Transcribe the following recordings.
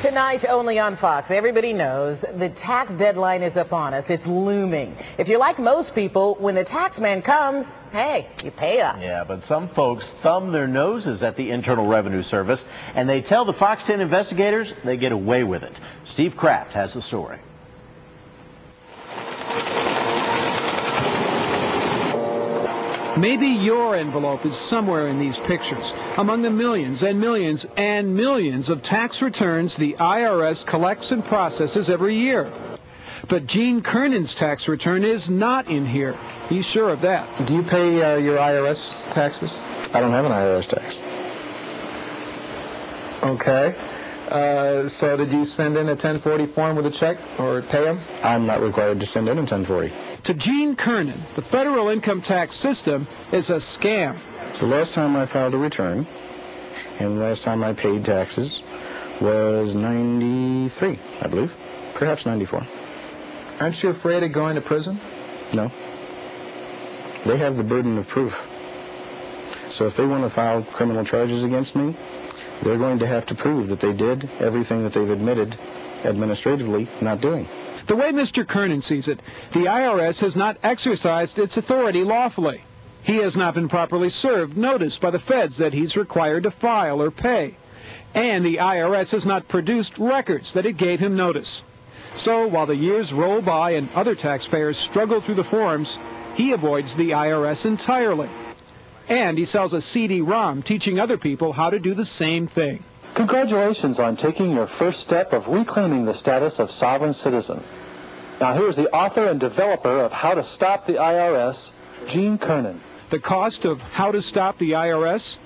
Tonight, only on Fox, everybody knows the tax deadline is upon us. It's looming. If you're like most people, when the tax man comes, hey, you pay up. Yeah, but some folks thumb their noses at the Internal Revenue Service, and they tell the Fox 10 investigators they get away with it. Steve Kraft has the story. Maybe your envelope is somewhere in these pictures, among the millions and millions and millions of tax returns the IRS collects and processes every year. But Gene Kernan's tax return is not in here. He's sure of that. Do you pay your IRS taxes? I don't have an IRS tax. Okay. So did you send in a 1040 form with a check or pay them? I'm not required to send in a 1040. To Gene Kernan, the federal income tax system is a scam. The last time I filed a return and the last time I paid taxes was 93, I believe. Perhaps 94. Aren't you afraid of going to prison? No. They have the burden of proof. So if they want to file criminal charges against me, they're going to have to prove that they did everything that they've admitted administratively not doing. The way Mr. Kernan sees it, the IRS has not exercised its authority lawfully. He has not been properly served notice by the feds that he's required to file or pay. And the IRS has not produced records that it gave him notice. So while the years roll by and other taxpayers struggle through the forms, he avoids the IRS entirely. And he sells a CD-ROM teaching other people how to do the same thing. Congratulations on taking your first step of reclaiming the status of sovereign citizen. Now here's the author and developer of How to Stop the IRS, Gene Kernan. The cost of How to Stop the IRS?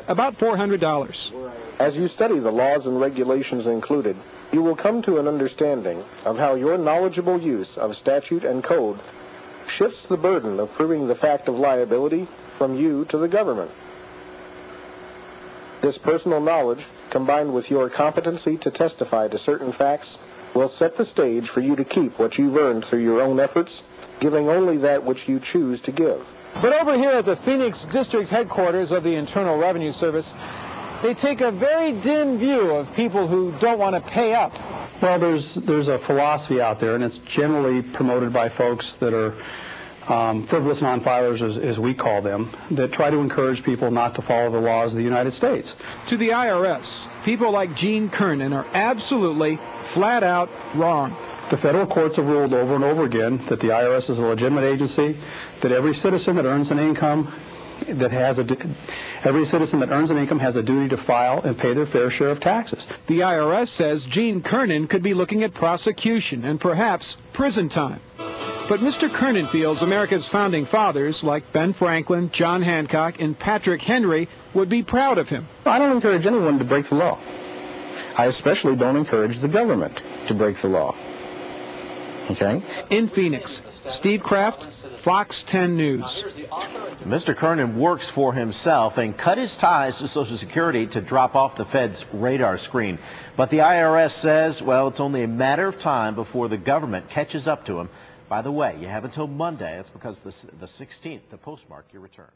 About $400. As you study the laws and regulations included, you will come to an understanding of how your knowledgeable use of statute and code shifts the burden of proving the fact of liability from you to the government. This personal knowledge, combined with your competency to testify to certain facts, will set the stage for you to keep what you've earned through your own efforts, giving only that which you choose to give. But over here at the Phoenix District Headquarters of the Internal Revenue Service, they take a very dim view of people who don't want to pay up. Well, there's a philosophy out there, and it's generally promoted by folks that are frivolous non-filers, as we call them, that try to encourage people not to follow the laws of the United States. To the IRS, people like Gene Kernan are absolutely, flat out wrong. The federal courts have ruled over and over again that the IRS is a legitimate agency, that every citizen that earns an income has a duty to file and pay their fair share of taxes. The IRS says Gene Kernan could be looking at prosecution and perhaps prison time. But Mr. Kernan feels America's founding fathers, like Ben Franklin, John Hancock, and Patrick Henry, would be proud of him. I don't encourage anyone to break the law. I especially don't encourage the government to break the law. Okay? In Phoenix, Steve Kraft, Fox 10 News. Mr. Kernan works for himself and cut his ties to Social Security to drop off the Fed's radar screen. But the IRS says, well, it's only a matter of time before the government catches up to him. By the way, you have until Monday. That's because the 16th to postmark your return.